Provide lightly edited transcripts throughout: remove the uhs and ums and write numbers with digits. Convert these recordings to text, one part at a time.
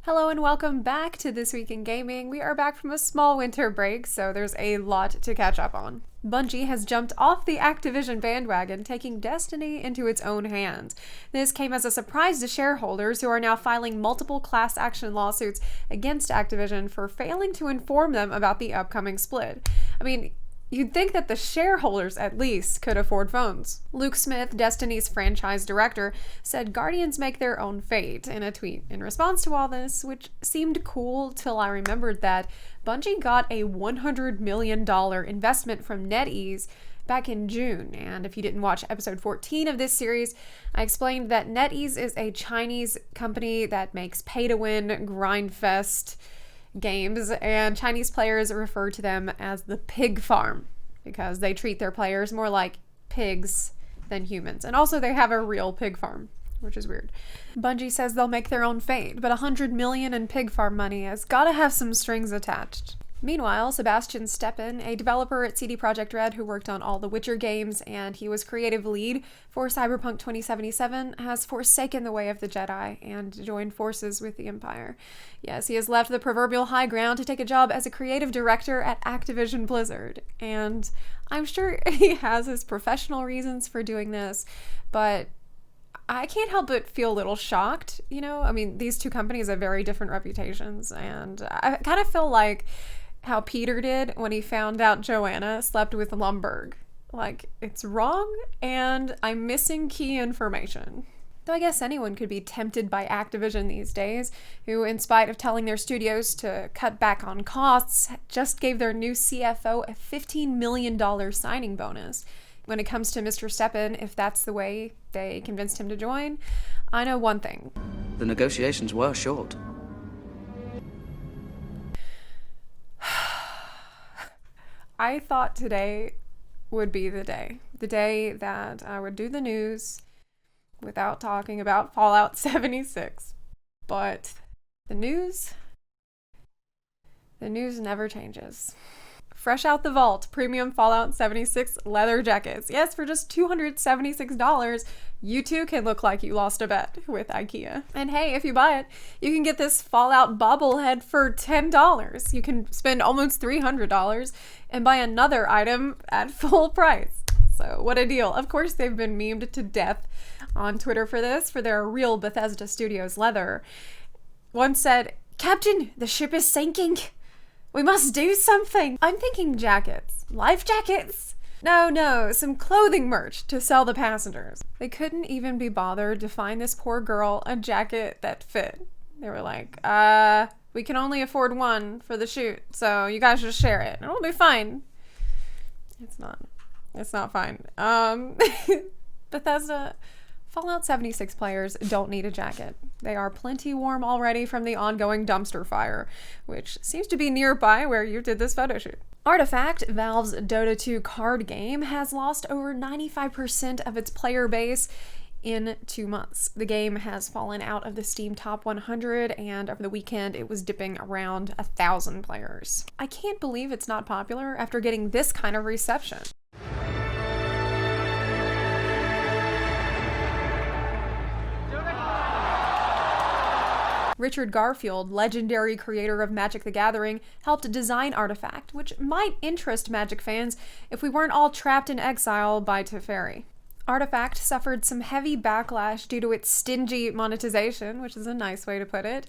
Hello and welcome back to This Week in Gaming. We are back from a small winter break, so there's a lot to catch up on. Bungie has jumped off the Activision bandwagon, taking destiny into its own hands. This came as a surprise to shareholders who are now filing multiple class action lawsuits against Activision for failing to inform them about the upcoming split. I mean, you'd think that the shareholders, at least, could afford phones. Luke Smith, Destiny's franchise director, said Guardians make their own fate in a tweet in response to all this, which seemed cool till I remembered that Bungie got a $100 million investment from NetEase back in June. And if you didn't watch episode 14 of this series, I explained that NetEase is a Chinese company that makes pay-to-win, grind-fest games, and Chinese players refer to them as the pig farm because they treat their players more like pigs than humans. And also they have a real pig farm, which is weird. Bungie says they'll make their own fate, but $100 million in pig farm money has gotta have some strings attached. Meanwhile, Sebastian Steppen, a developer at CD Projekt Red who worked on all the Witcher games and he was creative lead for Cyberpunk 2077, has forsaken the way of the Jedi and joined forces with the Empire. Yes, he has left the proverbial high ground to take a job as a creative director at Activision Blizzard. And I'm sure he has his professional reasons for doing this, but I can't help but feel a little shocked, you know? I mean, these two companies have very different reputations, and I kind of feel like how Peter did when he found out Joanna slept with Lumberg. Like, it's wrong, and I'm missing key information. Though I guess anyone could be tempted by Activision these days, who, in spite of telling their studios to cut back on costs, just gave their new CFO a $15 million signing bonus. When it comes to Mr. Steppen, if that's the way they convinced him to join, I know one thing. The negotiations were short. I thought today would be the day that I would do the news without talking about Fallout 76. But the news never changes. Fresh out the vault, premium Fallout 76 leather jackets. Yes, for just $276, you too can look like you lost a bet with IKEA. And hey, if you buy it, you can get this Fallout bobblehead for $10. You can spend almost $300 and buy another item at full price. So what a deal. Of course, they've been memed to death on Twitter for this, for their real Bethesda Studios leather. One said, "Captain, the ship is sinking. We must do something." I'm thinking jackets. Life jackets? No, some clothing merch to sell the passengers. They couldn't even be bothered to find this poor girl a jacket that fit. They were like, we can only afford one for the shoot, so you guys just share it. It'll be fine. It's not fine. Bethesda, Fallout 76 players don't need a jacket. They are plenty warm already from the ongoing dumpster fire, which seems to be nearby where you did this photo shoot. Artifact, Valve's Dota 2 card game, has lost over 95% of its player base in 2 months. The game has fallen out of the Steam Top 100, and over the weekend it was dipping around 1,000 players. I can't believe it's not popular after getting this kind of reception. Richard Garfield, legendary creator of Magic the Gathering, helped design Artifact, which might interest Magic fans if we weren't all trapped in exile by Teferi. Artifact suffered some heavy backlash due to its stingy monetization, which is a nice way to put it,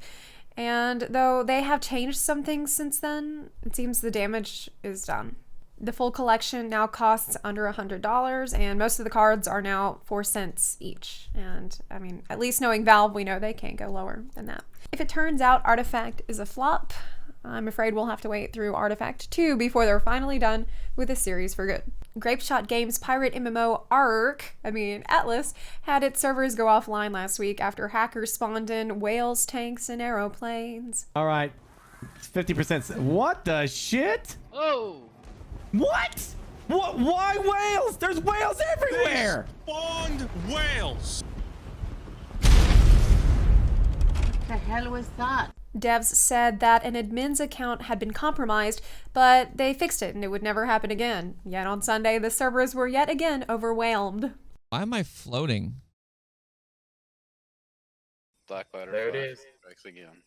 and though they have changed some things since then, it seems the damage is done. The full collection now costs under $100, and most of the cards are now 4 cents each. And, I mean, at least knowing Valve, we know they can't go lower than that. If it turns out Artifact is a flop, I'm afraid we'll have to wait through Artifact 2 before they're finally done with the series for good. Grapeshot Games' pirate MMO Atlas, had its servers go offline last week after hackers spawned in whales, tanks, and aeroplanes. All right, it's 50%. What the shit? Oh! What? What? Why whales? There's whales everywhere! They spawned whales! What the hell was that? Devs said that an admin's account had been compromised, but they fixed it and it would never happen again. Yet on Sunday, the servers were yet again overwhelmed. Why am I floating? Black Ladder There it 5 is. strikes again.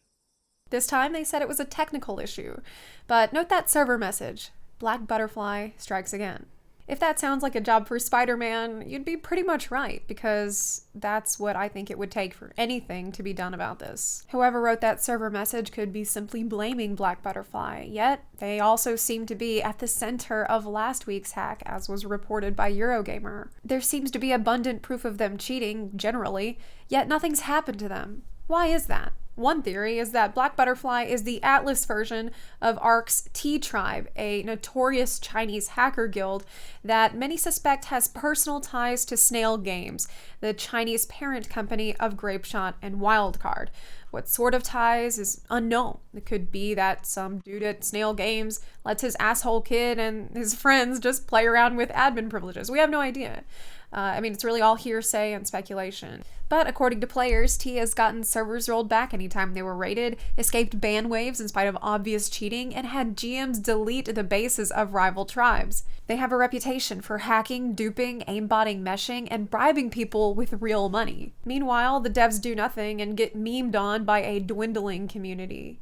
This time they said it was a technical issue, but note that server message, Black Butterfly strikes again. If that sounds like a job for Spider-Man, you'd be pretty much right, because that's what I think it would take for anything to be done about this. Whoever wrote that server message could be simply blaming Black Butterfly, yet they also seem to be at the center of last week's hack, as was reported by Eurogamer. There seems to be abundant proof of them cheating, generally, yet nothing's happened to them. Why is that? One theory is that Black Butterfly is the Atlas version of ARK's T-Tribe, a notorious Chinese hacker guild that many suspect has personal ties to Snail Games, the Chinese parent company of Grapeshot and Wildcard. What sort of ties is unknown. It could be that some dude at Snail Games lets his asshole kid and his friends just play around with admin privileges. We have no idea. It's really all hearsay and speculation. But according to players, T has gotten servers rolled back anytime they were raided, escaped ban waves in spite of obvious cheating, and had GMs delete the bases of rival tribes. They have a reputation for hacking, duping, aimbotting, meshing, and bribing people with real money. Meanwhile, the devs do nothing and get memed on by a dwindling community.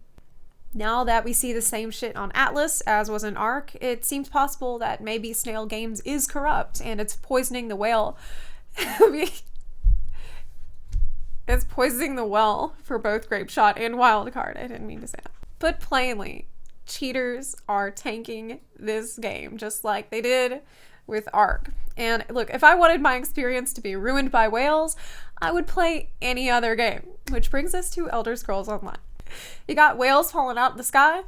Now that we see the same shit on Atlas as was in ARK, it seems possible that maybe Snail Games is corrupt and it's poisoning the whale. It's poisoning the well for both Grapeshot and Wildcard. I didn't mean to say that. Put plainly, cheaters are tanking this game just like they did with ARK. And look, if I wanted my experience to be ruined by whales, I would play any other game. Which brings us to Elder Scrolls Online. You got whales falling out of the sky?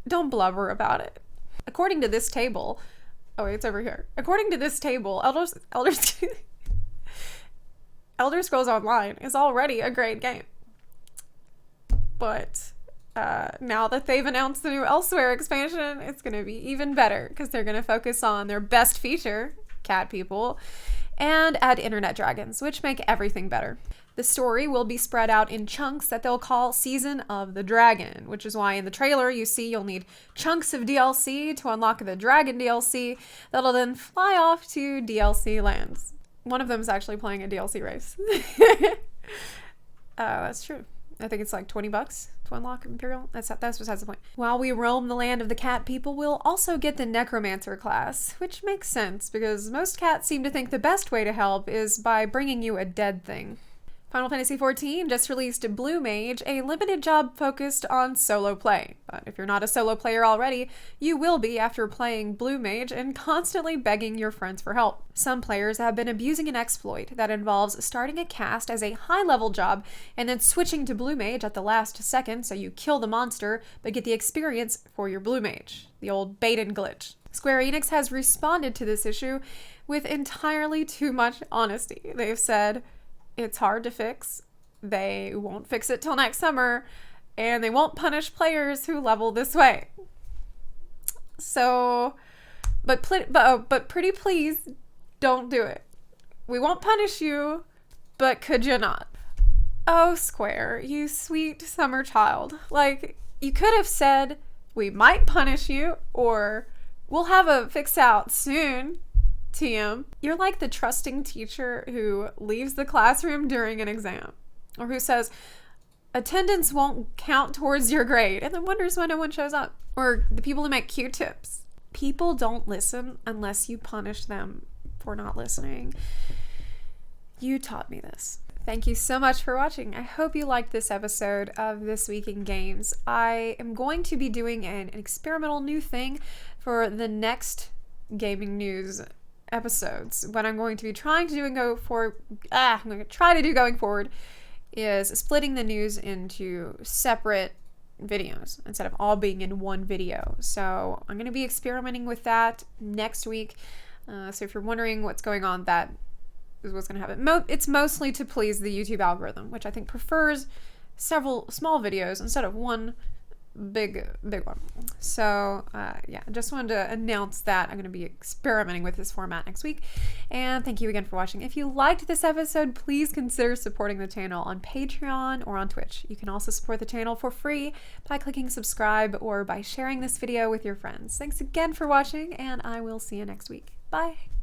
Don't blubber about it. According to this table, oh wait, it's over here. According to this table, Elder Scrolls Online is already a great game. But now that they've announced the new ELSWEYR expansion, it's going to be even better because they're going to focus on their best feature, cat people, and add internet dragons, which make everything better. The story will be spread out in chunks that they'll call Season of the Dragon, which is why in the trailer you see you'll need chunks of DLC to unlock the Dragon DLC that'll then fly off to DLC lands. One of them is actually playing a DLC race. That's true. I think it's like $20 to unlock Imperial. That's besides the point. While we roam the land of the cat people, we'll also get the Necromancer class, which makes sense because most cats seem to think the best way to help is by bringing you a dead thing. Final Fantasy XIV just released Blue Mage, a limited job focused on solo play. But if you're not a solo player already, you will be after playing Blue Mage and constantly begging your friends for help. Some players have been abusing an exploit that involves starting a cast as a high-level job and then switching to Blue Mage at the last second so you kill the monster but get the experience for your Blue Mage. The old bait and glitch. Square Enix has responded to this issue with entirely too much honesty. They've said, it's hard to fix, they won't fix it till next summer, and they won't punish players who level this way. So, but pretty please, don't do it. We won't punish you, but could you not? Oh, Square, you sweet summer child. Like, you could have said, we might punish you, or we'll have a fix out soon. TM. You're like the trusting teacher who leaves the classroom during an exam, or who says attendance won't count towards your grade and then wonders why no one shows up. Or the people who make Q-tips. People don't listen unless you punish them for not listening. You taught me this. Thank you so much for watching. I hope you liked this episode of This Week in Games. I am going to be doing an experimental new thing for the next gaming news episodes. What I'm going to be trying to do and I'm going to try to do going forward is splitting the news into separate videos instead of all being in one video. So I'm going to be experimenting with that next week. So if you're wondering what's going on, that is what's going to happen. It's mostly to please the YouTube algorithm, which I think prefers several small videos instead of one big one. So yeah, just wanted to announce that I'm going to be experimenting with this format next week. And thank you again for watching. If you liked this episode, please consider supporting the channel on Patreon or on Twitch. You can also support the channel for free by clicking subscribe or by sharing this video with your friends. Thanks again for watching, and I will see you next week. Bye!